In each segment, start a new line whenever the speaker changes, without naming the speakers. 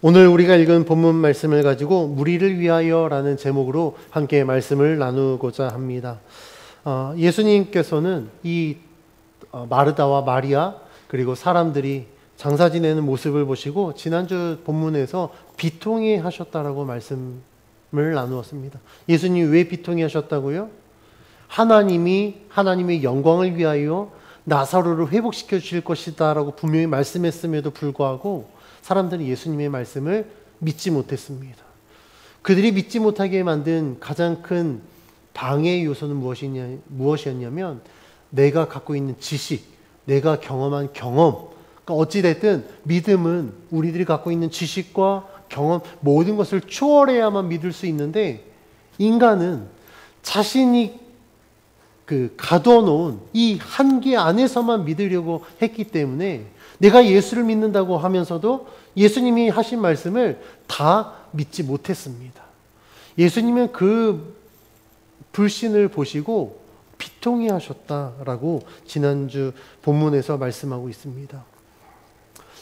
오늘 우리가 읽은 본문 말씀을 가지고 무리를 위하여라는 제목으로 함께 말씀을 나누고자 합니다. 예수님께서는 이 마르다와 마리아 그리고 사람들이 장사 지내는 모습을 보시고 지난주 본문에서 비통해 하셨다라고 말씀을 나누었습니다. 예수님이 왜 비통해 하셨다고요? 하나님의 영광을 위하여 나사로를 회복시켜 주실 것이다 라고 분명히 말씀했음에도 불구하고 사람들은 예수님의 말씀을 믿지 못했습니다. 그들이 믿지 못하게 만든 가장 큰 방해 요소는 무엇이었냐면 내가 갖고 있는 지식, 내가 경험한 경험. 그러니까 어찌됐든 믿음은 우리들이 갖고 있는 지식과 경험 모든 것을 초월해야만 믿을 수 있는데 인간은 자신이 가둬놓은 이 한계 안에서만 믿으려고 했기 때문에 내가 예수를 믿는다고 하면서도 예수님이 하신 말씀을 다 믿지 못했습니다. 예수님은 그 불신을 보시고 비통해 하셨다라고 지난주 본문에서 말씀하고 있습니다.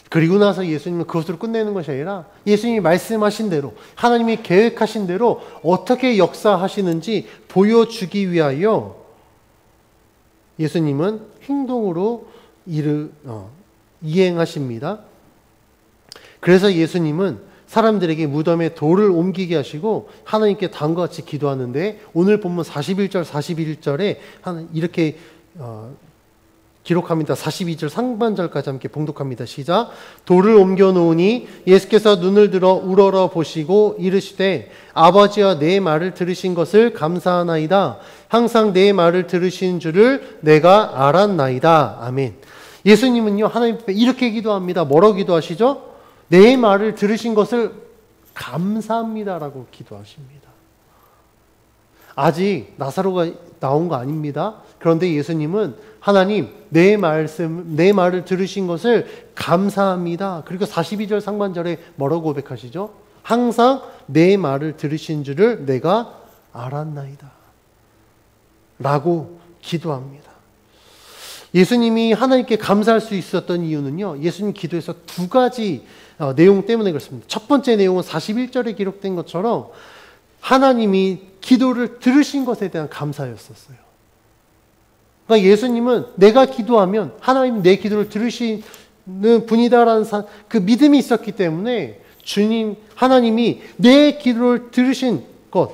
그리고 나서 예수님은 그것으로 끝내는 것이 아니라 예수님이 말씀하신 대로 하나님이 계획하신 대로 어떻게 역사하시는지 보여주기 위하여 예수님은 행동으로 이행하십니다. 그래서 예수님은 사람들에게 무덤에 돌을 옮기게 하시고 하나님께 다음과 같이 기도하는데 오늘 본문 41절 41절에 이렇게 기록합니다. 42절 상반절까지 함께 봉독합니다. 시작. 돌을 옮겨 놓으니 예수께서 눈을 들어 우러러 보시고 이르시되 아버지여 내 말을 들으신 것을 감사하나이다. 항상 내 말을 들으신 줄을 내가 알았나이다. 아멘. 예수님은요 하나님 앞에 이렇게 기도합니다. 뭐라고 기도하시죠? 내 말을 들으신 것을 감사합니다라고 기도하십니다. 아직 나사로가 나온 거 아닙니다. 그런데 예수님은 하나님 내 말을 들으신 것을 감사합니다. 그리고 42절 상반절에 뭐라고 고백하시죠? 항상 내 말을 들으신 줄을 내가 알았나이다 라고 기도합니다. 예수님이 하나님께 감사할 수 있었던 이유는요, 예수님 기도에서 두 가지 내용 때문에 그렇습니다. 첫 번째 내용은 41절에 기록된 것처럼 하나님이 기도를 들으신 것에 대한 감사였었어요. 그러니까 예수님은 내가 기도하면 하나님 내 기도를 들으시는 분이다라는 그 믿음이 있었기 때문에 하나님이 내 기도를 들으신 것,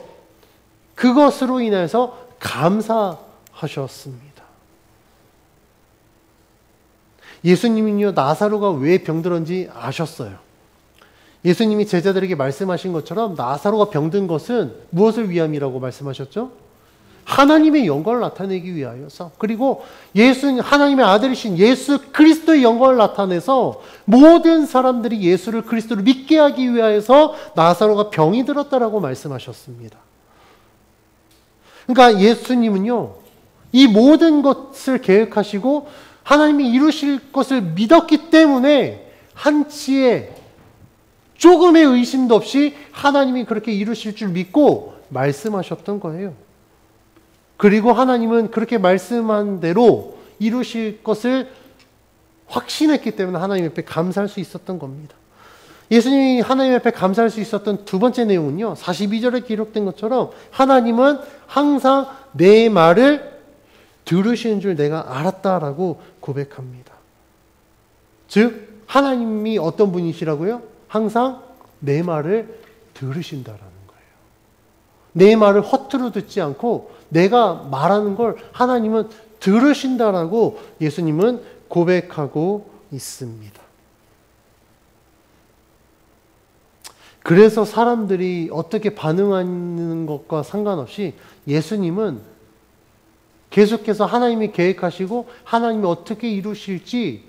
그것으로 인해서 감사하셨습니다. 예수님은요 나사로가 왜 병들었는지 아셨어요. 예수님이 제자들에게 말씀하신 것처럼 나사로가 병든 것은 무엇을 위함이라고 말씀하셨죠? 하나님의 영광을 나타내기 위하여서, 그리고 하나님의 아들이신 예수 그리스도의 영광을 나타내서 모든 사람들이 예수를 그리스도를 믿게 하기 위하여서 나사로가 병이 들었다라고 말씀하셨습니다. 그러니까 예수님은요 이 모든 것을 계획하시고 하나님이 이루실 것을 믿었기 때문에 한치의 조금의 의심도 없이 하나님이 그렇게 이루실 줄 믿고 말씀하셨던 거예요. 그리고 하나님은 그렇게 말씀한 대로 이루실 것을 확신했기 때문에 하나님 앞에 감사할 수 있었던 겁니다. 예수님이 하나님 앞에 감사할 수 있었던 두 번째 내용은요, 42절에 기록된 것처럼 하나님은 항상 내 말을 들으시는 줄 내가 알았다라고 고백합니다. 즉 하나님이 어떤 분이시라고요? 항상 내 말을 들으신다라는 거예요. 내 말을 허투루 듣지 않고 내가 말하는 걸 하나님은 들으신다라고 예수님은 고백하고 있습니다. 그래서 사람들이 어떻게 반응하는 것과 상관없이 예수님은 계속해서 하나님이 계획하시고 하나님이 어떻게 이루실지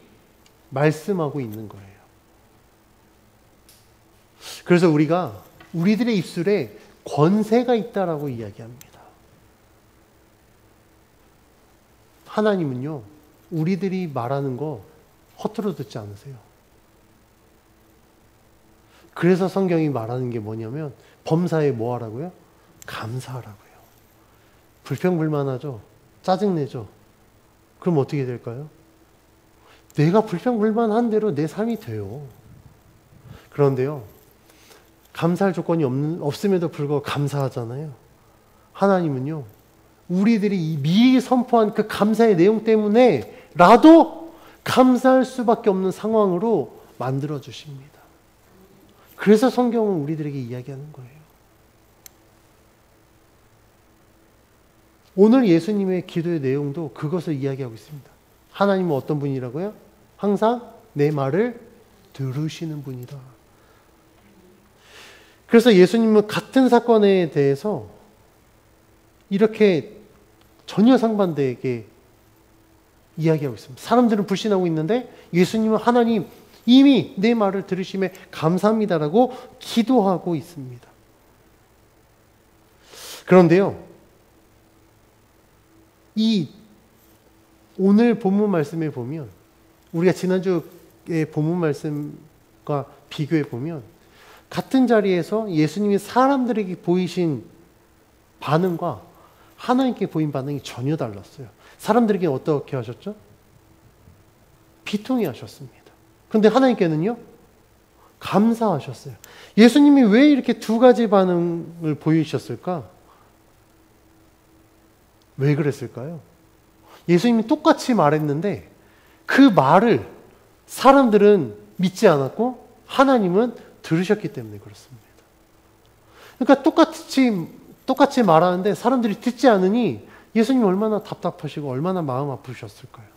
말씀하고 있는 거예요. 그래서 우리들의 입술에 권세가 있다라고 이야기합니다. 하나님은요, 우리들이 말하는 거 허투루 듣지 않으세요. 그래서 성경이 말하는 게 뭐냐면 범사에 뭐 하라고요? 감사하라고요. 불평불만하죠? 짜증내죠? 그럼 어떻게 될까요? 내가 불평불만한 대로 내 삶이 돼요. 그런데요, 감사할 조건이 없음에도 불구하고 감사하잖아요. 하나님은요, 우리들이 미리 선포한 그 감사의 내용 때문에라도 감사할 수밖에 없는 상황으로 만들어 주십니다. 그래서 성경은 우리들에게 이야기하는 거예요. 오늘 예수님의 기도의 내용도 그것을 이야기하고 있습니다. 하나님은 어떤 분이라고요? 항상 내 말을 들으시는 분이다. 그래서 예수님은 같은 사건에 대해서 이렇게 전혀 상반되게 이야기하고 있습니다. 사람들은 불신하고 있는데 예수님은 하나님 이미 내 말을 들으심에 감사합니다라고 기도하고 있습니다. 그런데요, 이 오늘 본문 말씀에 보면, 우리가 지난주의 본문 말씀과 비교해 보면 같은 자리에서 예수님이 사람들에게 보이신 반응과 하나님께 보인 반응이 전혀 달랐어요. 사람들에게 어떻게 하셨죠? 비통해 하셨습니다. 그런데 하나님께는요, 감사하셨어요. 예수님이 왜 이렇게 두 가지 반응을 보이셨을까? 왜 그랬을까요? 예수님이 똑같이 말했는데 그 말을 사람들은 믿지 않았고 하나님은 들으셨기 때문에 그렇습니다. 그러니까 똑같이 말하는데 사람들이 듣지 않으니 예수님 얼마나 답답하시고 얼마나 마음 아프셨을까요?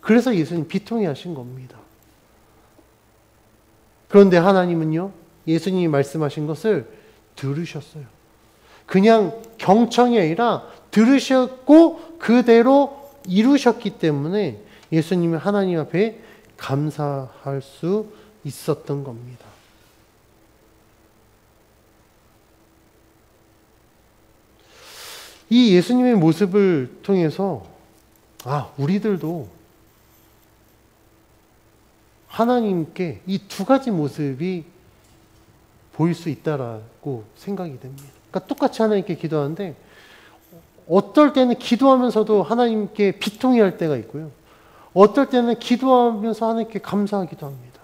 그래서 예수님 비통해 하신 겁니다. 그런데 하나님은요, 예수님이 말씀하신 것을 들으셨어요. 그냥 경청이 아니라 들으셨고 그대로 이루셨기 때문에 예수님은 하나님 앞에 감사할 수 있었던 겁니다. 이 예수님의 모습을 통해서 우리들도 하나님께 이 두 가지 모습이 보일 수 있다라고 생각이 됩니다. 그러니까 똑같이 하나님께 기도하는데 어떨 때는 기도하면서도 하나님께 비통해할 때가 있고요. 어떨 때는 기도하면서 하나님께 감사하기도 합니다.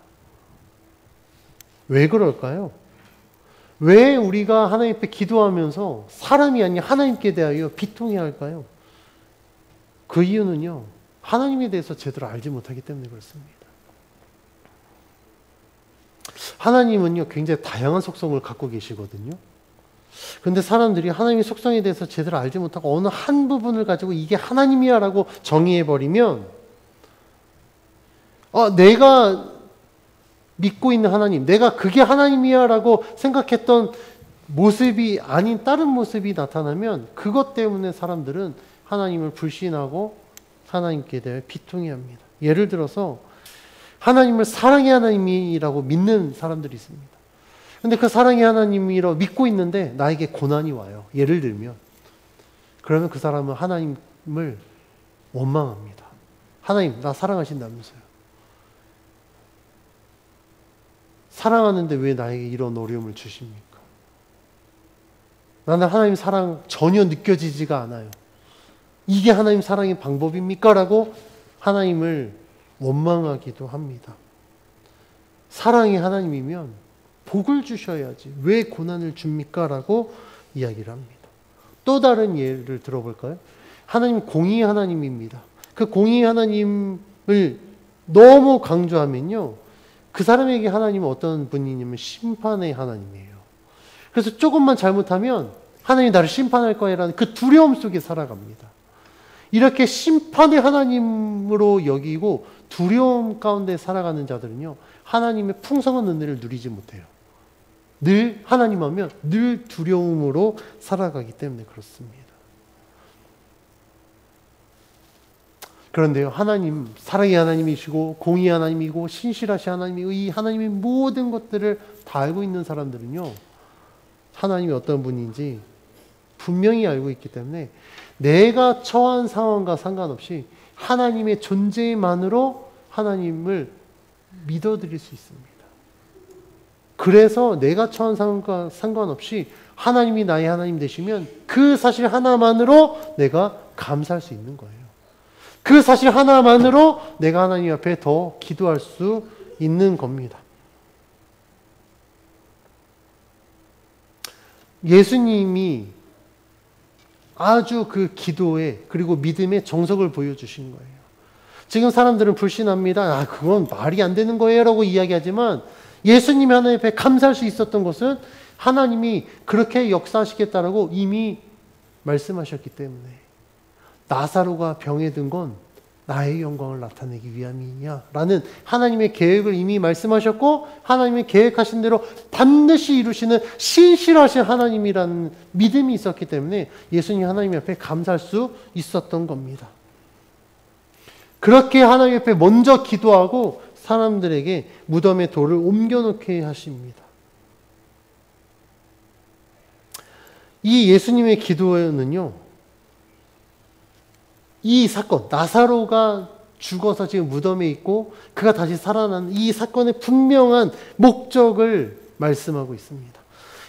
왜 그럴까요? 왜 우리가 하나님 앞에 기도하면서 사람이 아닌 하나님께 대하여 비통해할까요? 그 이유는요, 하나님에 대해서 제대로 알지 못하기 때문에 그렇습니다. 하나님은요, 굉장히 다양한 속성을 갖고 계시거든요. 그런데 사람들이 하나님의 속성에 대해서 제대로 알지 못하고 어느 한 부분을 가지고 이게 하나님이야 라고 정의해버리면 내가 믿고 있는 하나님, 내가 그게 하나님이야 라고 생각했던 모습이 아닌 다른 모습이 나타나면 그것 때문에 사람들은 하나님을 불신하고 하나님께 대해 비통해합니다. 예를 들어서 하나님을 사랑의 하나님이라고 믿는 사람들이 있습니다. 근데 그 사랑의 하나님이라고 믿고 있는데 나에게 고난이 와요. 예를 들면. 그러면 그 사람은 하나님을 원망합니다. 하나님, 나 사랑하신다면서요. 사랑하는데 왜 나에게 이런 어려움을 주십니까? 나는 하나님 사랑 전혀 느껴지지가 않아요. 이게 하나님 사랑의 방법입니까? 라고 하나님을 원망하기도 합니다. 사랑의 하나님이면 복을 주셔야지 왜 고난을 줍니까? 라고 이야기를 합니다. 또 다른 예를 들어볼까요? 하나님 공의의 하나님입니다. 그 공의의 하나님을 너무 강조하면요, 그 사람에게 하나님은 어떤 분이냐면 심판의 하나님이에요. 그래서 조금만 잘못하면 하나님이 나를 심판할 거야라는 그 두려움 속에 살아갑니다. 이렇게 심판의 하나님으로 여기고 두려움 가운데 살아가는 자들은요, 하나님의 풍성한 은혜를 누리지 못해요. 늘 하나님 하면 늘 두려움으로 살아가기 때문에 그렇습니다. 그런데요, 하나님, 사랑의 하나님이시고 공의의 하나님이고 신실하신 하나님이고 이 하나님의 모든 것들을 다 알고 있는 사람들은요, 하나님이 어떤 분인지 분명히 알고 있기 때문에 내가 처한 상황과 상관없이 하나님의 존재만으로 하나님을 믿어드릴 수 있습니다. 그래서 내가 처한 상황과 상관없이 하나님이 나의 하나님 되시면 그 사실 하나만으로 내가 감사할 수 있는 거예요. 그 사실 하나만으로 내가 하나님 앞에 더 기도할 수 있는 겁니다. 예수님이 아주 그 기도에 그리고 믿음의 정석을 보여주신 거예요. 지금 사람들은 불신합니다. 아, 그건 말이 안 되는 거예요 라고 이야기하지만 예수님이 하나님 앞에 감사할 수 있었던 것은 하나님이 그렇게 역사하시겠다라고 이미 말씀하셨기 때문에 나사로가 병에 든 건 나의 영광을 나타내기 위함이냐 라는 하나님의 계획을 이미 말씀하셨고 하나님의 계획하신 대로 반드시 이루시는 신실하신 하나님이라는 믿음이 있었기 때문에 예수님 하나님 앞에 감사할 수 있었던 겁니다. 그렇게 하나님 앞에 먼저 기도하고 사람들에게 무덤의 돌을 옮겨놓게 하십니다. 이 예수님의 기도는요, 이 사건, 나사로가 죽어서 지금 무덤에 있고 그가 다시 살아난 이 사건의 분명한 목적을 말씀하고 있습니다.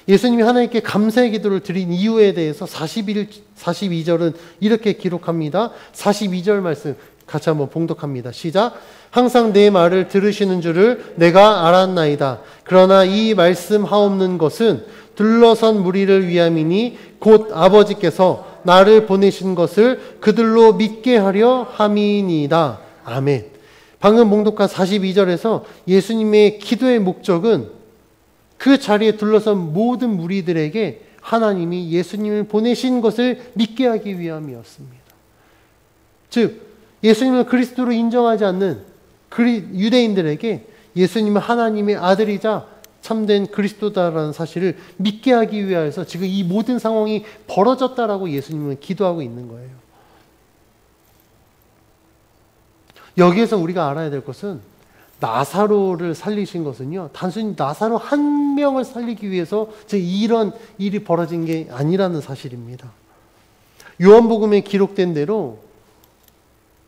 예수님이 하나님께 감사의 기도를 드린 이유에 대해서 42절은 이렇게 기록합니다. 42절 말씀 같이 한번 봉독합니다. 시작. 항상 내 말을 들으시는 줄을 내가 알았나이다. 그러나 이 말씀하옵는 것은 둘러선 무리를 위함이니 곧 아버지께서 나를 보내신 것을 그들로 믿게 하려 함이니이다. 아멘. 방금 봉독한 42절에서 예수님의 기도의 목적은 그 자리에 둘러선 모든 무리들에게 하나님이 예수님을 보내신 것을 믿게 하기 위함이었습니다. 즉 예수님을 그리스도로 인정하지 않는 유대인들에게 예수님은 하나님의 아들이자 참된 그리스도다라는 사실을 믿게 하기 위하여서 지금 이 모든 상황이 벌어졌다라고 예수님은 기도하고 있는 거예요. 여기에서 우리가 알아야 될 것은 나사로를 살리신 것은요, 단순히 나사로 한 명을 살리기 위해서 이런 일이 벌어진 게 아니라는 사실입니다. 요한복음에 기록된 대로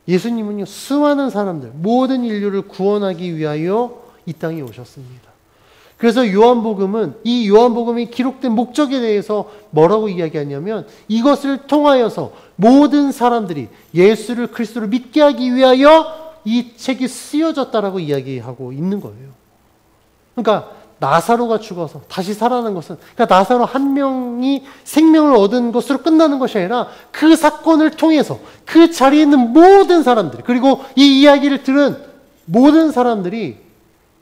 예수님은요, 수많은 사람들, 모든 인류를 구원하기 위하여 이 땅에 오셨습니다. 그래서 요한복음은 이 요한복음이 기록된 목적에 대해서 뭐라고 이야기하냐면 이것을 통하여서 모든 사람들이 예수를 그리스도를 믿게 하기 위하여 이 책이 쓰여졌다라고 이야기하고 있는 거예요. 그러니까 나사로가 죽어서 다시 살아난 것은 그러니까 나사로 한 명이 생명을 얻은 것으로 끝나는 것이 아니라 그 사건을 통해서 그 자리에 있는 모든 사람들이 그리고 이 이야기를 들은 모든 사람들이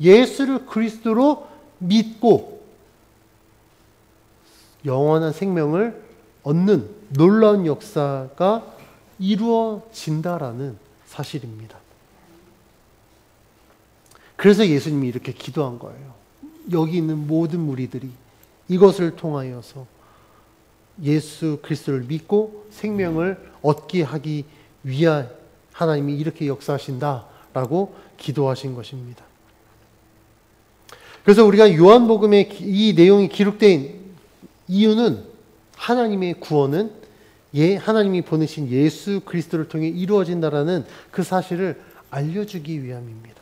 예수를 그리스도로 믿고 영원한 생명을 얻는 놀라운 역사가 이루어진다라는 사실입니다. 그래서 예수님이 이렇게 기도한 거예요. 여기 있는 모든 무리들이 이것을 통하여서 예수 그리스도를 믿고 생명을 얻게 하기 위하 하나님이 이렇게 역사하신다라고 기도하신 것입니다. 그래서 우리가 요한복음에 이 내용이 기록된 이유는 하나님의 구원은 하나님이 보내신 예수 그리스도를 통해 이루어진다라는 그 사실을 알려주기 위함입니다.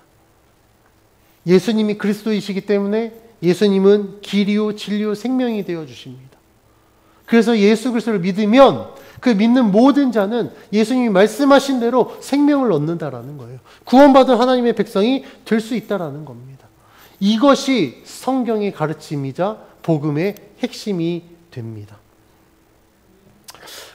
예수님이 그리스도이시기 때문에 예수님은 길이요 진리요 생명이 되어 주십니다. 그래서 예수 그리스도를 믿으면 그 믿는 모든 자는 예수님이 말씀하신 대로 생명을 얻는다라는 거예요. 구원받은 하나님의 백성이 될 수 있다라는 겁니다. 이것이 성경의 가르침이자 복음의 핵심이 됩니다.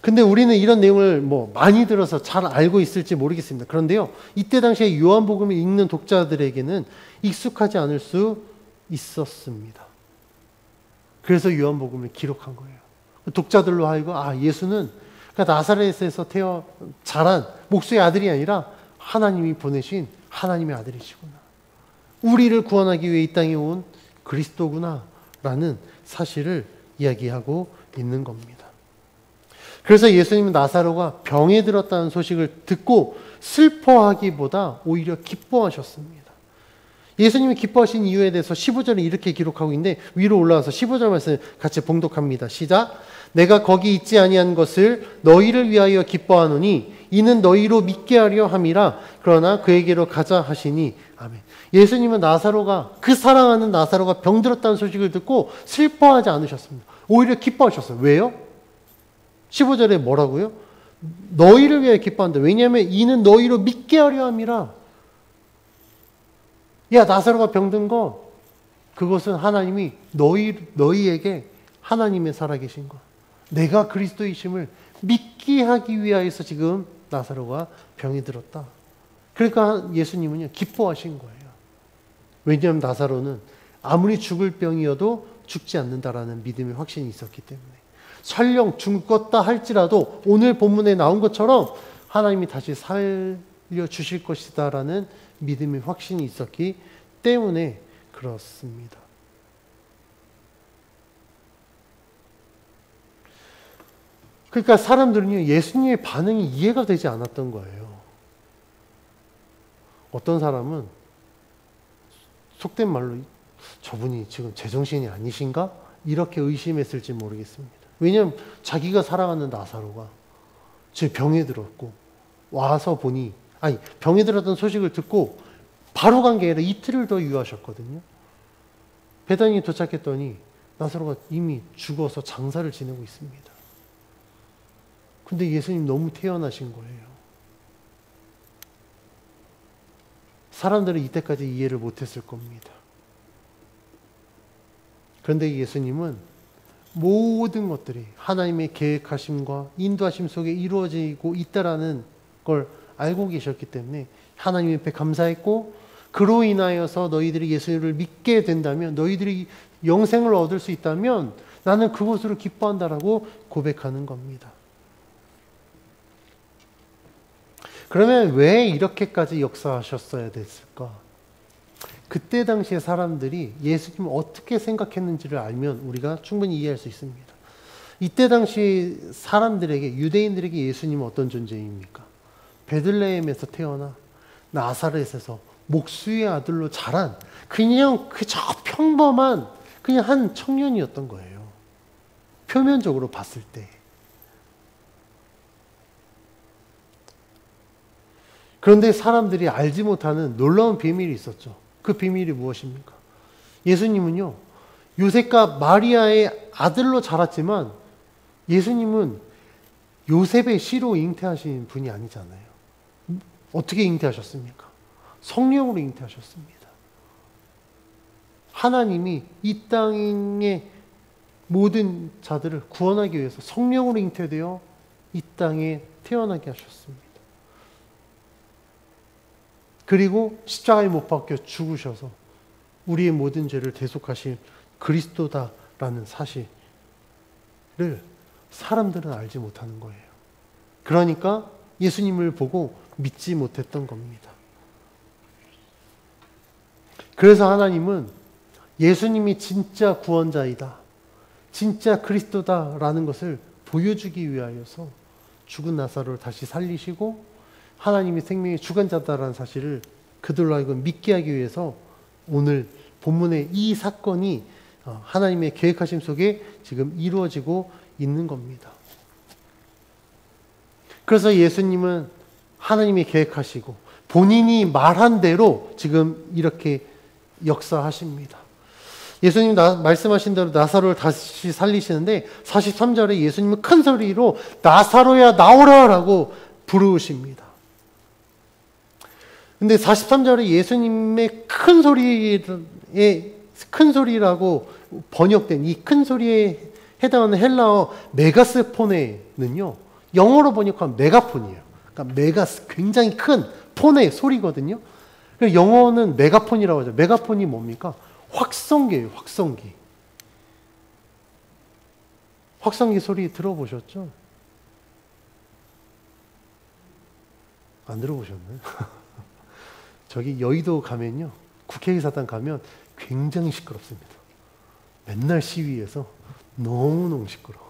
근데 우리는 이런 내용을 많이 들어서 잘 알고 있을지 모르겠습니다. 그런데요, 이때 당시에 요한복음을 읽는 독자들에게는 익숙하지 않을 수 있었습니다. 그래서 요한복음을 기록한 거예요. 독자들로 하여금 예수는 나사렛에서 자란 목수의 아들이 아니라 하나님이 보내신 하나님의 아들이시구나. 우리를 구원하기 위해 이 땅에 온 그리스도구나 라는 사실을 이야기하고 있는 겁니다. 그래서 예수님은 나사로가 병에 들었다는 소식을 듣고 슬퍼하기보다 오히려 기뻐하셨습니다. 예수님이 기뻐하신 이유에 대해서 15절에 이렇게 기록하고 있는데 위로 올라와서 15절 말씀 같이 봉독합니다. 시작. 내가 거기 있지 아니한 것을 너희를 위하여 기뻐하노니 이는 너희로 믿게 하려 함이라. 그러나 그에게로 가자 하시니 아멘. 예수님은 그 사랑하는 나사로가 병들었다는 소식을 듣고 슬퍼하지 않으셨습니다. 오히려 기뻐하셨어요. 왜요? 15절에 뭐라고요? 너희를 위하여 기뻐한다. 왜냐하면 이는 너희로 믿게 하려 함이라. 나사로가 병든 거 그것은 하나님이 너희에게 하나님의 살아계신 것, 내가 그리스도이심을 믿게 하기 위하여서 지금 나사로가 병이 들었다. 그러니까 예수님은요, 기뻐하신 거예요. 왜냐하면 나사로는 아무리 죽을 병이어도 죽지 않는다라는 믿음의 확신이 있었기 때문에, 설령 죽었다 할지라도 오늘 본문에 나온 것처럼 하나님이 다시 살려주실 것이다라는 믿음의 확신이 있었기 때문에 그렇습니다. 그러니까 사람들은요, 예수님의 반응이 이해가 되지 않았던 거예요. 어떤 사람은 속된 말로 저분이 지금 제정신이 아니신가? 이렇게 의심했을지 모르겠습니다. 왜냐하면 자기가 사랑하는 나사로가 지금 병에 들었고 와서 보니, 병에 들었던 소식을 듣고 바로 간 게 아니라 이틀을 더 유하셨거든요. 베다니에 도착했더니 나사로가 이미 죽어서 장사를 지내고 있습니다. 근데 예수님 너무 태연하신 거예요. 사람들은 이때까지 이해를 못했을 겁니다. 그런데 예수님은 모든 것들이 하나님의 계획하심과 인도하심 속에 이루어지고 있다라는 걸 알고 계셨기 때문에 하나님 앞에 감사했고, 그로 인하여서 너희들이 예수를 믿게 된다면, 너희들이 영생을 얻을 수 있다면 나는 그것으로 기뻐한다라고 고백하는 겁니다. 그러면 왜 이렇게까지 역사하셨어야 됐을까? 그때 당시에 사람들이 예수님을 어떻게 생각했는지를 알면 우리가 충분히 이해할 수 있습니다. 이때 당시 사람들에게, 유대인들에게 예수님은 어떤 존재입니까? 베들레헴에서 태어나 나사렛에서 목수의 아들로 자란 그냥 그저 평범한 그냥 한 청년이었던 거예요. 표면적으로 봤을 때. 그런데 사람들이 알지 못하는 놀라운 비밀이 있었죠. 그 비밀이 무엇입니까? 예수님은요, 요셉과 마리아의 아들로 자랐지만 예수님은 요셉의 씨로 잉태하신 분이 아니잖아요. 어떻게 잉태하셨습니까? 성령으로 잉태하셨습니다. 하나님이 이 땅의 모든 자들을 구원하기 위해서 성령으로 잉태되어 이 땅에 태어나게 하셨습니다. 그리고 십자가에 못 박혀 죽으셔서 우리의 모든 죄를 대속하실 그리스도다라는 사실을 사람들은 알지 못하는 거예요. 그러니까 예수님을 보고 믿지 못했던 겁니다. 그래서 하나님은 예수님이 진짜 구원자이다, 진짜 그리스도다라는 것을 보여주기 위하여서 죽은 나사로를 다시 살리시고 하나님이 생명의 주관자다라는 사실을 그들로 하여금 믿게 하기 위해서 오늘 본문의 이 사건이 하나님의 계획하심 속에 지금 이루어지고 있는 겁니다. 그래서 예수님은 하나님이 계획하시고 본인이 말한 대로 지금 이렇게 역사하십니다. 예수님 말씀하신 대로 나사로를 다시 살리시는데 43절에 예수님은 큰 소리로 나사로야 나오라 라고 부르십니다. 근데 43절에 예수님의 큰 소리라고 번역된 이 큰 소리에 해당하는 헬라어 메가스포네는요, 영어로 번역하면 메가폰이에요. 그러니까 메가스, 굉장히 큰 폰의 소리거든요. 영어는 메가폰이라고 하죠. 메가폰이 뭡니까? 확성기예요, 확성기. 확성기 소리 들어보셨죠? 안 들어보셨나요? 저기 여의도 가면요, 국회의사당 가면 굉장히 시끄럽습니다. 맨날 시위해서 너무너무 시끄러워요.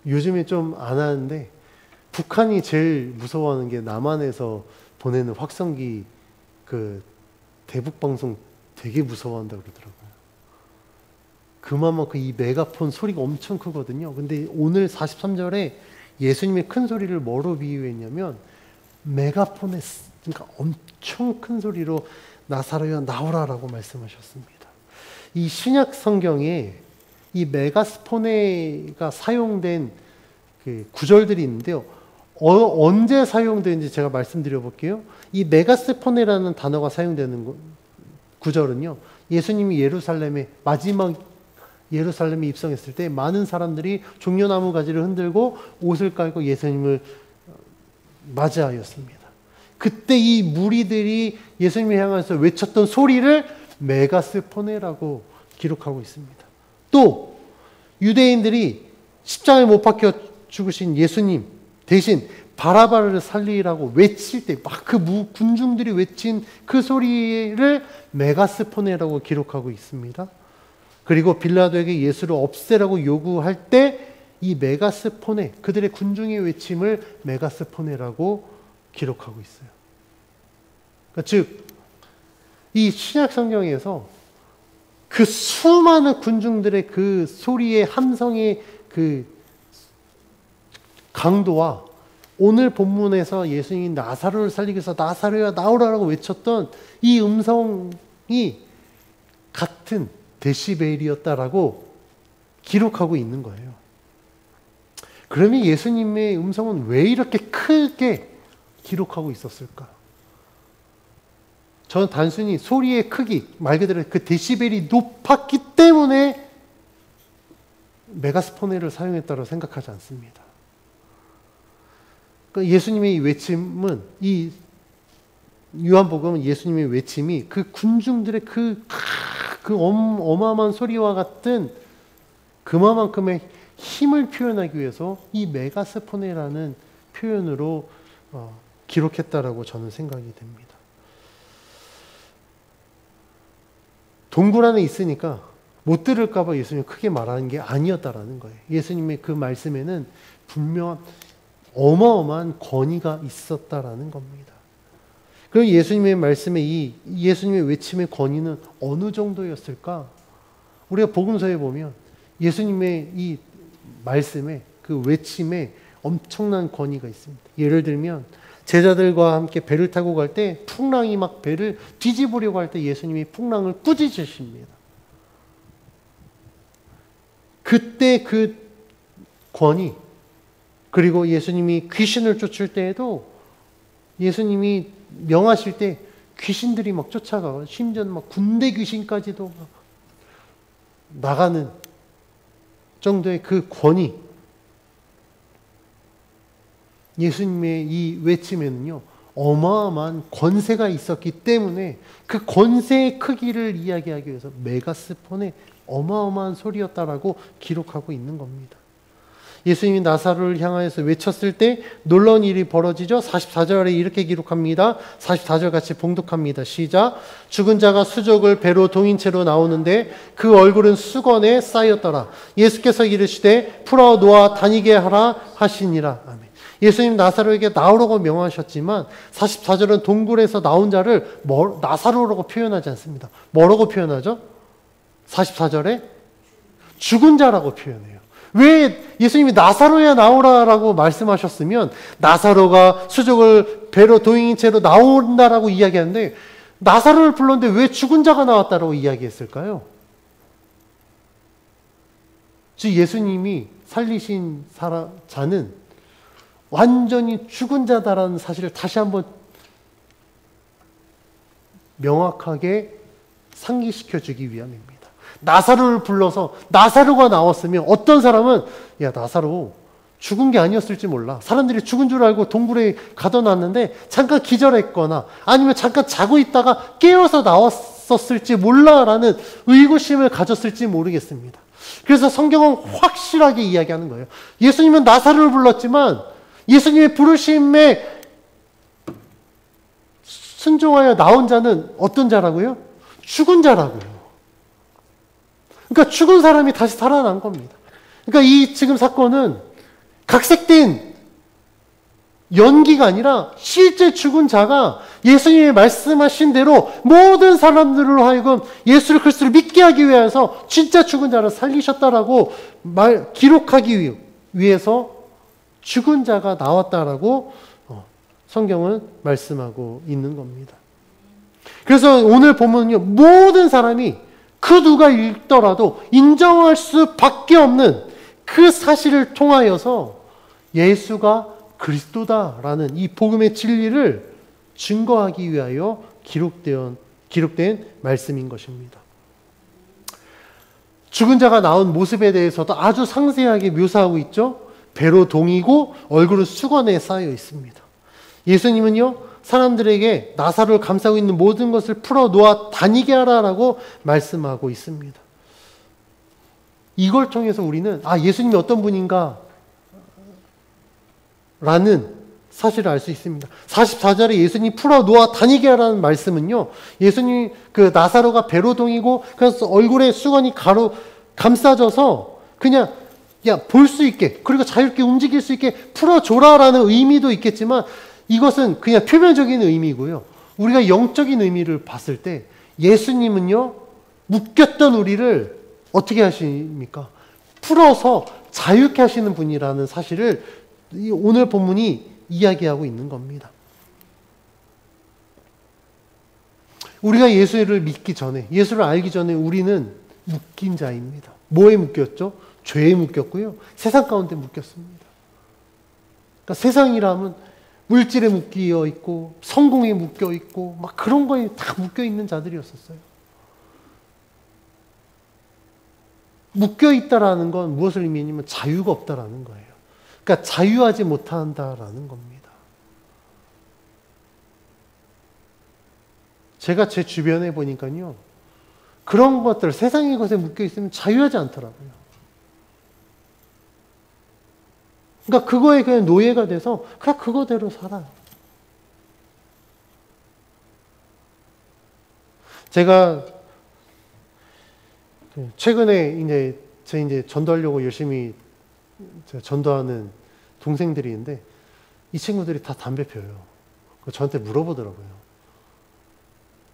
요즘에 좀 안 하는데 북한이 제일 무서워하는 게 남한에서 보내는 확성기, 그 대북방송 되게 무서워한다고 그러더라고요. 그만큼 이 메가폰 소리가 엄청 크거든요. 근데 오늘 43절에 예수님의 큰 소리를 뭐로 비유했냐면 메가폰에, 그러니까 엄청 큰 소리로 나사로야 나오라라고 말씀하셨습니다. 이 신약 성경에 이 메가스포네가 사용된 그 구절들이 있는데요. 언제 사용되는지 제가 말씀드려 볼게요. 이 메가스포네라는 단어가 사용되는 구절은요, 예수님이 예루살렘의 마지막 예루살렘에 입성했을 때 많은 사람들이 종려나무 가지를 흔들고 옷을 깔고 예수님을 맞이하였습니다. 그때 이 무리들이 예수님을 향해서 외쳤던 소리를 메가스포네라고 기록하고 있습니다. 또 유대인들이 십자가에 못 박혀 죽으신 예수님 대신 바라바를 살리라고 외칠 때 막 그 군중들이 외친 그 소리를 메가스포네라고 기록하고 있습니다. 그리고 빌라도에게 예수를 없애라고 요구할 때 이 메가스포네, 그들의 군중의 외침을 메가스포네라고 기록하고 있어요. 그러니까 즉, 이 신약 성경에서 그 수많은 군중들의 그 소리의 함성의 그 강도와 오늘 본문에서 예수님이 나사로를 살리기 위해서 나사로야 나오라라고 외쳤던 이 음성이 같은 데시벨이었다라고 기록하고 있는 거예요. 그러면 예수님의 음성은 왜 이렇게 크게 기록하고 있었을까? 저는 단순히 소리의 크기, 말 그대로 그 데시벨이 높았기 때문에 메가스포네를 사용했다고 생각하지 않습니다. 예수님의 이 외침은, 이 요한복음은 예수님의 외침이 그 군중들의 그 어마어마한 소리와 같은 그만큼의 힘을 표현하기 위해서 이 메가스포네라는 표현으로 기록했다라고 저는 생각이 됩니다. 동굴 안에 있으니까 못 들을까 봐 예수님이 크게 말하는 게 아니었다라는 거예요. 예수님의 그 말씀에는 분명한 어마어마한 권위가 있었다라는 겁니다. 그럼 예수님의 말씀에 이 예수님의 외침의 권위는 어느 정도였을까? 우리가 복음서에 보면 예수님의 이 말씀에 그 외침에 엄청난 권위가 있습니다. 예를 들면 제자들과 함께 배를 타고 갈 때 풍랑이 막 배를 뒤집으려고 할 때 예수님이 풍랑을 꾸짖으십니다. 그때 그 권위, 그리고 예수님이 귀신을 쫓을 때에도 예수님이 명하실 때 귀신들이 막 쫓아가고 심지어 막 군대 귀신까지도 막 나가는 정도의 그 권위, 예수님의 이 외침에는요 어마어마한 권세가 있었기 때문에 그 권세의 크기를 이야기하기 위해서 메가스폰의 어마어마한 소리였다라고 기록하고 있는 겁니다. 예수님이 나사로를 향하여서 외쳤을 때 놀라운 일이 벌어지죠. 44절에 이렇게 기록합니다. 44절 같이 봉독합니다. 시작. 죽은 자가 수족을 배로 동인 채로 나오는데 그 얼굴은 수건에 쌓였더라. 예수께서 이르시되 풀어 놓아 다니게 하라 하시니라. 아멘. 예수님 나사로에게 나오라고 명하셨지만 44절은 동굴에서 나온 자를 나사로라고 표현하지 않습니다. 뭐라고 표현하죠? 44절에 죽은 자라고 표현해요. 왜 예수님이 나사로야 나오라라고 말씀하셨으면 나사로가 수족을 배로 동인 채로 나온다라고 이야기하는데 나사로를 불렀는데 왜 죽은 자가 나왔다라고 이야기했을까요? 즉 예수님이 살리신 자는 완전히 죽은 자다라는 사실을 다시 한번 명확하게 상기시켜 주기 위함입니다. 나사로를 불러서 나사로가 나왔으면 어떤 사람은 야 나사로 죽은 게 아니었을지 몰라. 사람들이 죽은 줄 알고 동굴에 가둬놨는데 잠깐 기절했거나 아니면 잠깐 자고 있다가 깨어서 나왔었을지 몰라라는 의구심을 가졌을지 모르겠습니다. 그래서 성경은 확실하게 이야기하는 거예요. 예수님은 나사로를 불렀지만 예수님의 부르심에 순종하여 나온 자는 어떤 자라고요? 죽은 자라고요. 그러니까 죽은 사람이 다시 살아난 겁니다. 그러니까 이 지금 사건은 각색된 연기가 아니라 실제 죽은 자가 예수님이 말씀하신 대로 모든 사람들로 하여금 예수 그리스도를 믿게 하기 위해서 진짜 죽은 자를 살리셨다라고 기록하기 위해서 죽은 자가 나왔다라고 성경은 말씀하고 있는 겁니다. 그래서 오늘 보면요 모든 사람이 그 누가 읽더라도 인정할 수밖에 없는 그 사실을 통하여서 예수가 그리스도다라는 이 복음의 진리를 증거하기 위하여 기록된 말씀인 것입니다. 죽은 자가 나온 모습에 대해서도 아주 상세하게 묘사하고 있죠. 배로 동이고 얼굴은 수건에 쌓여 있습니다. 예수님은요, 사람들에게 나사로를 감싸고 있는 모든 것을 풀어 놓아 다니게 하라라고 말씀하고 있습니다. 이걸 통해서 우리는 예수님이 어떤 분인가 라는 사실을 알 수 있습니다. 44절에 예수님이 풀어 놓아 다니게 하라는 말씀은요, 예수님 그 나사로가 배로 동이고 그래서 얼굴에 수건이 감싸져서 그냥 볼 수 있게, 그리고 자유롭게 움직일 수 있게 풀어줘라라는 의미도 있겠지만, 이것은 그냥 표면적인 의미고요. 우리가 영적인 의미를 봤을 때 예수님은요, 묶였던 우리를 어떻게 하십니까? 풀어서 자유케 하시는 분이라는 사실을 오늘 본문이 이야기하고 있는 겁니다. 우리가 예수를 믿기 전에, 예수를 알기 전에 우리는 묶인 자입니다. 뭐에 묶였죠? 죄에 묶였고요. 세상 가운데 묶였습니다. 그러니까 세상이라면 물질에 묶여 있고 성공에 묶여 있고 막 그런 거에 다 묶여 있는 자들이었었어요. 묶여 있다라는 건 무엇을 의미하냐면 자유가 없다라는 거예요. 그러니까 자유하지 못한다라는 겁니다. 제가 제 주변에 보니까요, 그런 것들, 세상의 것에 묶여 있으면 자유하지 않더라고요. 그러니까 그거에 그냥 노예가 돼서 그냥 그거대로 살아요. 제가 최근에 이제 전도하려고 열심히 전도하는 동생들이 있는데, 이 친구들이 다 담배 피워요. 저한테 물어보더라고요.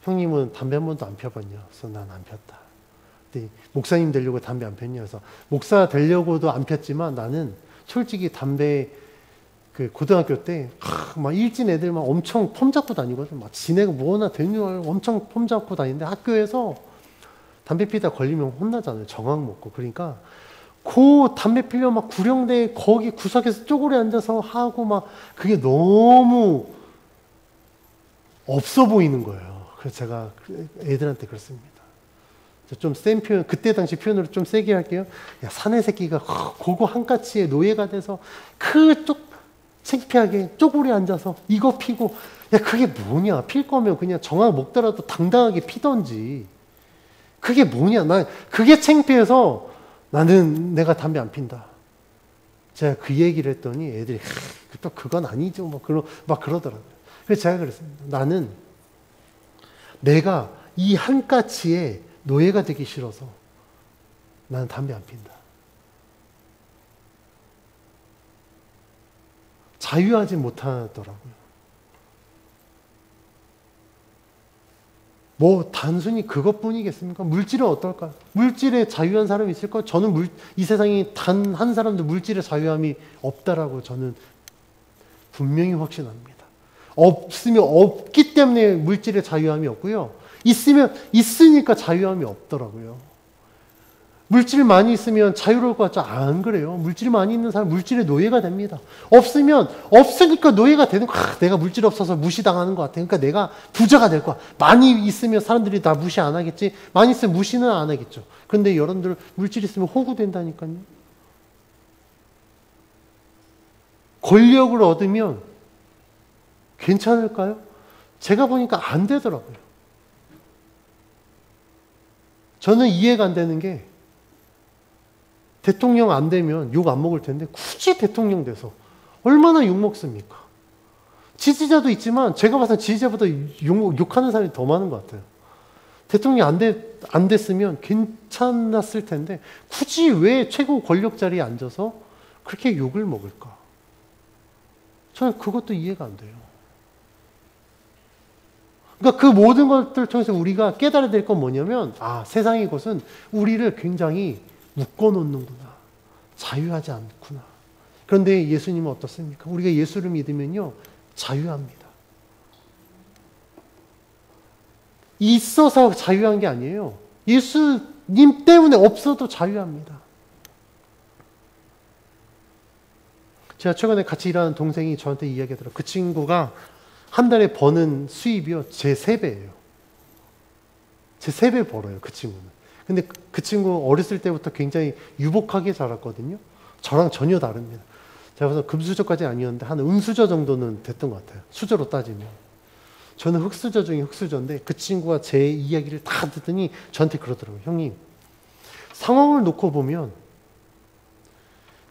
형님은 담배 한 번도 안 펴봤냐? 그래서 난 안 폈다. 근데 목사님 되려고 담배 안 폈냐? 그래서 목사 되려고도 안 폈지만 나는 솔직히 담배 고등학교 때 막 일진 애들 막 엄청 폼 잡고 다니거든. 막 지네가 뭐나 되는 줄 알고 엄청 폼 잡고 다니는데, 학교에서 담배 피다 걸리면 혼나잖아요. 정황 먹고. 그러니까 그 담배 피려 막 구령대 거기 구석에서 쪼그려 앉아서 하고 막 그게 너무 없어 보이는 거예요. 그래서 제가 애들한테 그렇습니다. 좀 센 표현, 그때 당시 표현으로 좀 세게 할게요. 사내 새끼가 그거 한가치에 노예가 돼서 창피하게 쪼그려 앉아서 이거 피고, 그게 뭐냐? 필 거면 그냥 정황 먹더라도 당당하게 피던지. 그게 뭐냐? 난 그게 창피해서 나는 내가 담배 안 핀다. 제가 그 얘기를 했더니 애들이 또 그건 아니죠. 막 그러더라고요. 그래서 제가 그랬습니다. 나는 내가 이 한가치에 노예가 되기 싫어서 나는 담배 안 핀다. 자유하지 못하더라고요. 뭐 단순히 그것뿐이겠습니까? 물질은 어떨까요? 물질에 자유한 사람이 있을까요? 저는 이 세상에 단 한 사람도 물질의 자유함이 없다라고 저는 분명히 확신합니다. 없기 때문에 물질의 자유함이 없고요. 있으니까 자유함이 없더라고요. 물질 많이 있으면 자유로울 것 같죠? 안 그래요. 물질 많이 있는 사람 물질의 노예가 됩니다. 없으니까 노예가 되는 거야. 내가 물질 없어서 무시당하는 것 같아. 그러니까 내가 부자가 될 거야. 많이 있으면 사람들이 나 무시 안 하겠지. 많이 있으면 무시는 안 하겠죠. 그런데 여러분들 물질 있으면 호구된다니까요. 권력을 얻으면 괜찮을까요? 제가 보니까 안 되더라고요. 저는 이해가 안 되는 게, 대통령 안 되면 욕 안 먹을 텐데 굳이 대통령 돼서 얼마나 욕 먹습니까? 지지자도 있지만 제가 봐서 지지자보다 욕하는 사람이 더 많은 것 같아요. 대통령 안 됐으면 괜찮았을 텐데 굳이 왜 최고 권력 자리에 앉아서 그렇게 욕을 먹을까? 저는 그것도 이해가 안 돼요. 그러니까 그 모든 것들을 통해서 우리가 깨달아야 될 건 뭐냐면, 세상의 것은 우리를 굉장히 묶어놓는구나. 자유하지 않구나. 그런데 예수님은 어떻습니까? 우리가 예수를 믿으면요, 자유합니다. 있어서 자유한 게 아니에요. 예수님 때문에 없어도 자유합니다. 제가 최근에 같이 일하는 동생이 저한테 이야기하더라고요. 그 친구가 한 달에 버는 수입이요, 제 3배예요. 제 3배 벌어요, 그 친구는. 근데 그 친구 어렸을 때부터 굉장히 유복하게 자랐거든요. 저랑 전혀 다릅니다. 제가 그래서 금수저까지 아니었는데 한 음수저 정도는 됐던 것 같아요. 수저로 따지면. 저는 흑수저 중에 흑수저인데 그 친구가 제 이야기를 다 듣더니 저한테 그러더라고요. 형님, 상황을 놓고 보면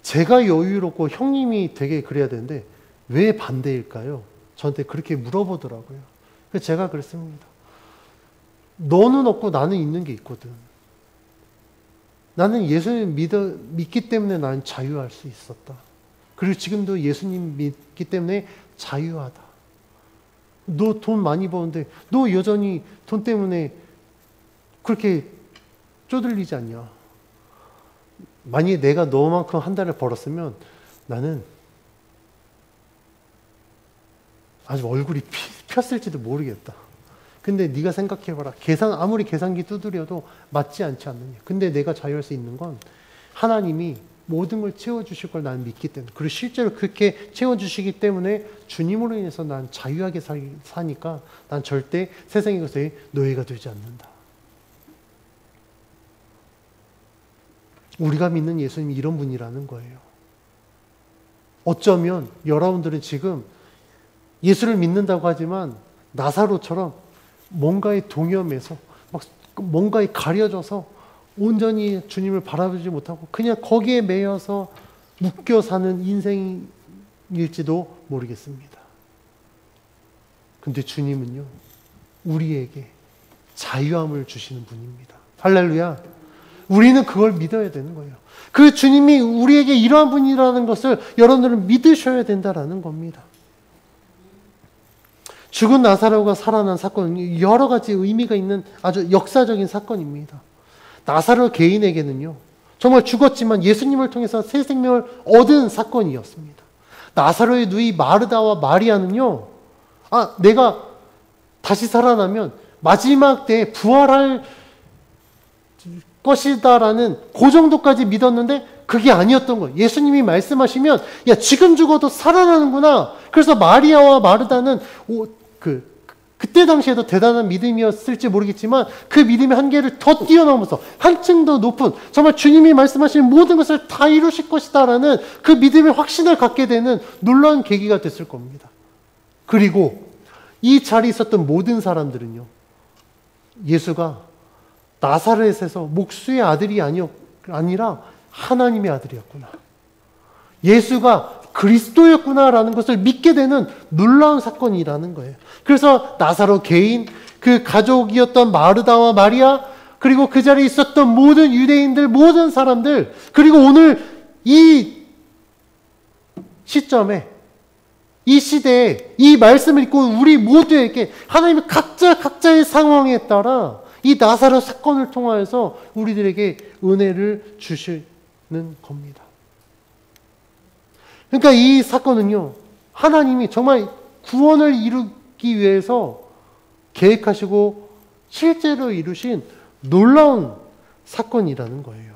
제가 여유롭고 형님이 되게 그래야 되는데 왜 반대일까요? 저한테 그렇게 물어보더라고요. 그래서 제가 그랬습니다. 너는 없고 나는 있는 게 있거든. 나는 예수님 믿기 때문에 나는 자유할 수 있었다. 그리고 지금도 예수님 믿기 때문에 자유하다. 너 돈 많이 버는데 너 여전히 돈 때문에 그렇게 쪼들리지 않냐. 만약에 내가 너만큼 한 달에 벌었으면 나는 아주 얼굴이 폈을지도 모르겠다. 근데 네가 생각해봐라. 아무리 계산기 두드려도 맞지 않지 않느냐. 근데 내가 자유할 수 있는 건 하나님이 모든 걸 채워주실 걸 나는 믿기 때문에, 그리고 실제로 그렇게 채워주시기 때문에 주님으로 인해서 난 자유하게 사니까 난 절대 세상의 것에 노예가 되지 않는다. 우리가 믿는 예수님이 이런 분이라는 거예요. 어쩌면 여러분들은 지금 예수를 믿는다고 하지만 나사로처럼 뭔가에 동요해서 막 뭔가에 가려져서 온전히 주님을 바라보지 못하고 그냥 거기에 매여서 묶여 사는 인생일지도 모르겠습니다. 근데 주님은요, 우리에게 자유함을 주시는 분입니다. 할렐루야. 우리는 그걸 믿어야 되는 거예요. 그 주님이 우리에게 이러한 분이라는 것을 여러분들은 믿으셔야 된다라는 겁니다. 죽은 나사로가 살아난 사건은 여러 가지 의미가 있는 아주 역사적인 사건입니다. 나사로 개인에게는요, 정말 죽었지만 예수님을 통해서 새 생명을 얻은 사건이었습니다. 나사로의 누이 마르다와 마리아는요, 내가 다시 살아나면 마지막 때에 부활할 것이다라는 그 정도까지 믿었는데 그게 아니었던 거예요. 예수님이 말씀하시면 야, 지금 죽어도 살아나는구나. 그래서 마리아와 마르다는 그때 당시에도 대단한 믿음이었을지 모르겠지만 그 믿음의 한계를 더 뛰어넘어서 한층 더 높은, 정말 주님이 말씀하신 모든 것을 다 이루실 것이다라는 그 믿음의 확신을 갖게 되는 놀라운 계기가 됐을 겁니다. 그리고 이 자리에 있었던 모든 사람들은요, 예수가 나사렛에서 목수의 아들이 아니라 하나님의 아들이었구나, 예수가 그리스도였구나라는 것을 믿게 되는 놀라운 사건이라는 거예요. 그래서 나사로 개인, 그 가족이었던 마르다와 마리아, 그리고 그 자리에 있었던 모든 유대인들, 모든 사람들, 그리고 오늘 이 시점에, 이 시대에 이 말씀을 읽고 우리 모두에게 하나님의 각자의 상황에 따라 이 나사로 사건을 통하여서 우리들에게 은혜를 주시는 겁니다. 그러니까 이 사건은요, 하나님이 정말 구원을 이루기 위해서 계획하시고 실제로 이루신 놀라운 사건이라는 거예요.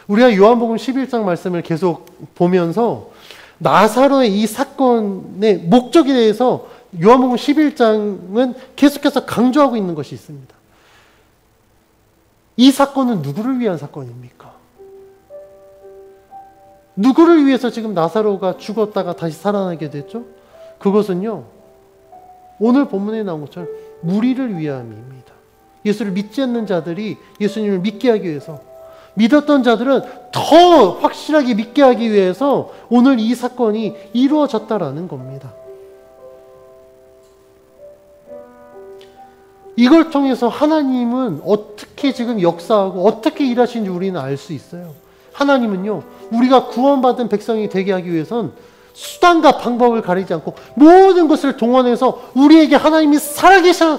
우리가 요한복음 11장 말씀을 계속 보면서 나사로의 이 사건의 목적에 대해서 요한복음 11장은 계속해서 강조하고 있는 것이 있습니다. 이 사건은 누구를 위한 사건입니까? 누구를 위해서 지금 나사로가 죽었다가 다시 살아나게 됐죠? 그것은요, 오늘 본문에 나온 것처럼 무리를 위함입니다. 예수를 믿지 않는 자들이 예수님을 믿게 하기 위해서, 믿었던 자들은 더 확실하게 믿게 하기 위해서 오늘 이 사건이 이루어졌다라는 겁니다. 이걸 통해서 하나님은 어떻게 지금 역사하고 어떻게 일하시는지 우리는 알 수 있어요. 하나님은요, 우리가 구원받은 백성이 되게 하기 위해선 수단과 방법을 가리지 않고 모든 것을 동원해서 우리에게 하나님이 살아계신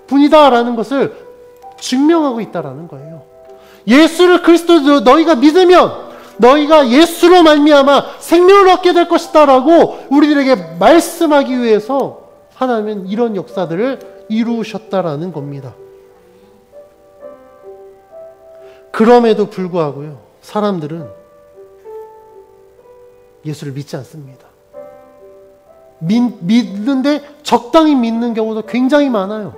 분이다라는 것을 증명하고 있다라는 거예요. 예수를 그리스도로 너희가 믿으면 너희가 예수로 말미암아 생명을 얻게 될 것이다라고 우리들에게 말씀하기 위해서 하나님은 이런 역사들을 이루셨다라는 겁니다. 그럼에도 불구하고요, 사람들은 예수를 믿지 않습니다. 믿는데 적당히 믿는 경우도 굉장히 많아요.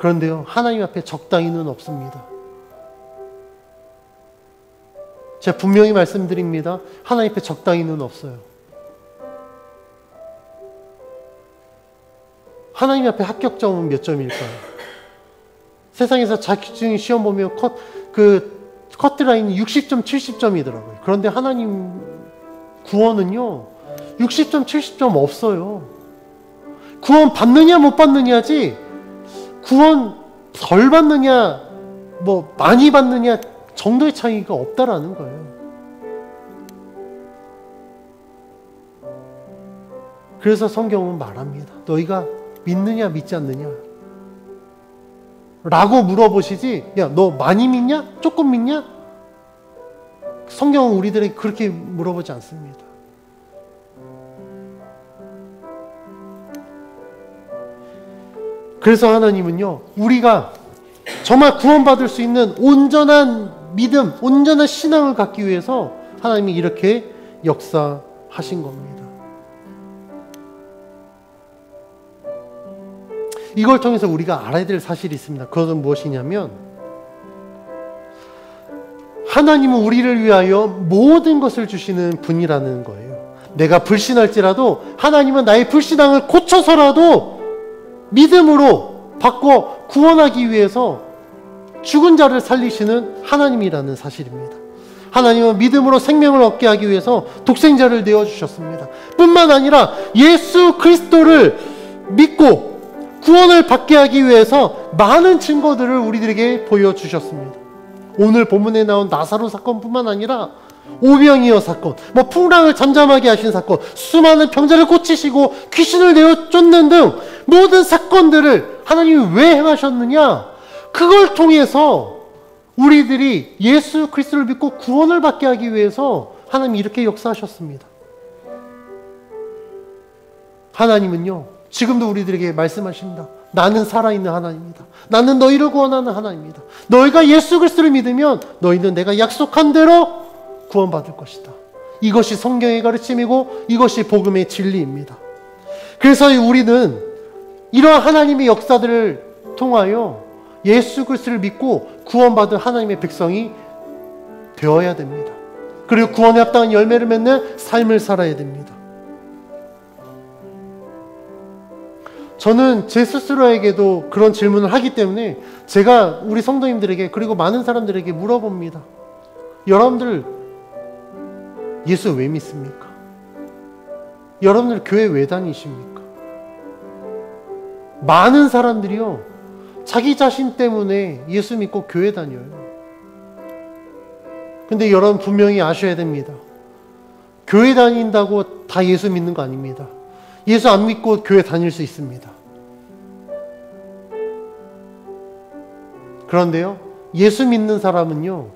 그런데요, 하나님 앞에 적당히는 없습니다. 제가 분명히 말씀드립니다. 하나님 앞에 적당히는 없어요. 하나님 앞에 합격점은 몇 점일까요? 세상에서 자격증 시험 보면 커트라인이 60점, 70점이더라고요. 그런데 하나님 구원은요, 60점, 70점 없어요. 구원 받느냐 못 받느냐지, 구원 덜 받느냐 뭐 많이 받느냐 정도의 차이가 없다라는 거예요. 그래서 성경은 말합니다. 너희가 믿느냐 믿지 않느냐 라고 물어보시지, 야, 너 많이 믿냐? 조금 믿냐? 성경은 우리들에게 그렇게 물어보지 않습니다. 그래서 하나님은요, 우리가 정말 구원받을 수 있는 온전한 믿음, 온전한 신앙을 갖기 위해서 하나님이 이렇게 역사하신 겁니다. 이걸 통해서 우리가 알아야 될 사실이 있습니다. 그것은 무엇이냐면, 하나님은 우리를 위하여 모든 것을 주시는 분이라는 거예요. 내가 불신할지라도 하나님은 나의 불신앙을 고쳐서라도 믿음으로 바꿔 구원하기 위해서 죽은 자를 살리시는 하나님이라는 사실입니다. 하나님은 믿음으로 생명을 얻게 하기 위해서 독생자를 내어주셨습니다. 뿐만 아니라 예수 그리스도를 믿고 구원을 받게 하기 위해서 많은 증거들을 우리들에게 보여주셨습니다. 오늘 본문에 나온 나사로 사건뿐만 아니라 오병이어 사건, 풍랑을 잠잠하게 하신 사건, 수많은 병자를 고치시고 귀신을 내어 쫓는 등 모든 사건들을 하나님이 왜 행하셨느냐? 그걸 통해서 우리들이 예수 그리스도를 믿고 구원을 받게 하기 위해서 하나님이 이렇게 역사하셨습니다. 하나님은요, 지금도 우리들에게 말씀하십니다. 나는 살아있는 하나님이다. 나는 너희를 구원하는 하나님이다. 너희가 예수 그리스도를 믿으면 너희는 내가 약속한 대로 구원받을 것이다. 이것이 성경의 가르침이고 이것이 복음의 진리입니다. 그래서 우리는 이러한 하나님의 역사들을 통하여 예수 그리스도를 믿고 구원받은 하나님의 백성이 되어야 됩니다. 그리고 구원에 합당한 열매를 맺는 삶을 살아야 됩니다. 저는 제 스스로에게도 그런 질문을 하기 때문에 제가 우리 성도님들에게 그리고 많은 사람들에게 물어봅니다. 여러분들 예수 왜 믿습니까? 여러분들 교회 왜 다니십니까? 많은 사람들이요, 자기 자신 때문에 예수 믿고 교회 다녀요. 근데 여러분 분명히 아셔야 됩니다. 교회 다닌다고 다 예수 믿는 거 아닙니다. 예수 안 믿고 교회 다닐 수 있습니다. 그런데요, 예수 믿는 사람은요,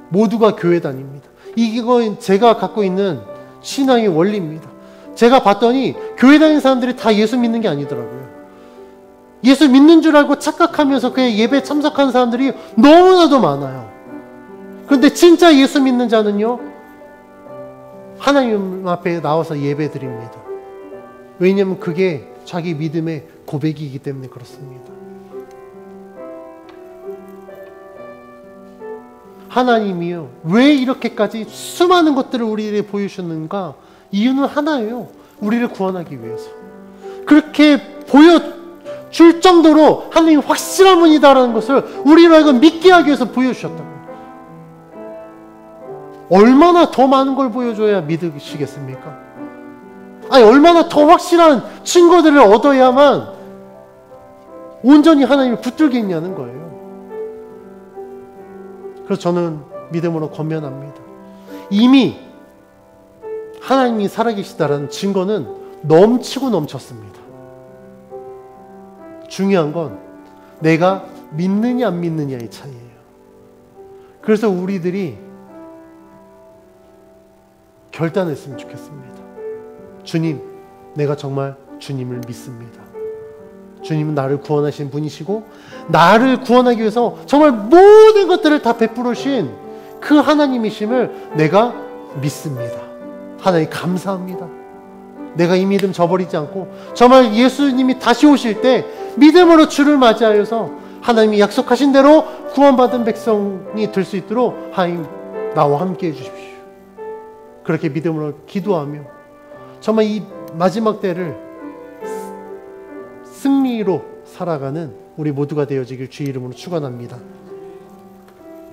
모두가 교회 다닙니다. 이건 제가 갖고 있는 신앙의 원리입니다. 제가 봤더니 교회 다니는 사람들이 다 예수 믿는 게 아니더라고요. 예수 믿는 줄 알고 착각하면서 그냥 예배 참석하는 사람들이 너무나도 많아요. 그런데 진짜 예수 믿는 자는요, 하나님 앞에 나와서 예배 드립니다. 왜냐하면 그게 자기 믿음의 고백이기 때문에 그렇습니다. 하나님이요, 왜 이렇게까지 수많은 것들을 우리에게 보여주셨는가? 이유는 하나예요. 우리를 구원하기 위해서. 그렇게 보여줄 정도로 하나님이 확실한 분이다라는 것을 우리로 하여금 믿게 하기 위해서 보여주셨다고요. 얼마나 더 많은 걸 보여줘야 믿으시겠습니까? 아니, 얼마나 더 확실한 증거들을 얻어야만 온전히 하나님을 붙들겠냐는 거예요. 그래서 저는 믿음으로 권면합니다. 이미 하나님이 살아계시다라는 증거는 넘치고 넘쳤습니다. 중요한 건 내가 믿느냐 안 믿느냐의 차이예요. 그래서 우리들이 결단했으면 좋겠습니다. 주님, 내가 정말 주님을 믿습니다. 주님은 나를 구원하신 분이시고 나를 구원하기 위해서 정말 모든 것들을 다 베풀으신 그 하나님이심을 내가 믿습니다. 하나님 감사합니다. 내가 이 믿음 저버리지 않고 정말 예수님이 다시 오실 때 믿음으로 주를 맞이하여서 하나님이 약속하신 대로 구원받은 백성이 될 수 있도록 하나님 나와 함께 해주십시오. 그렇게 믿음으로 기도하며 정말 이 마지막 때를 승리로 살아가는 우리 모두가 되어지길 주의 이름으로 축원합니다.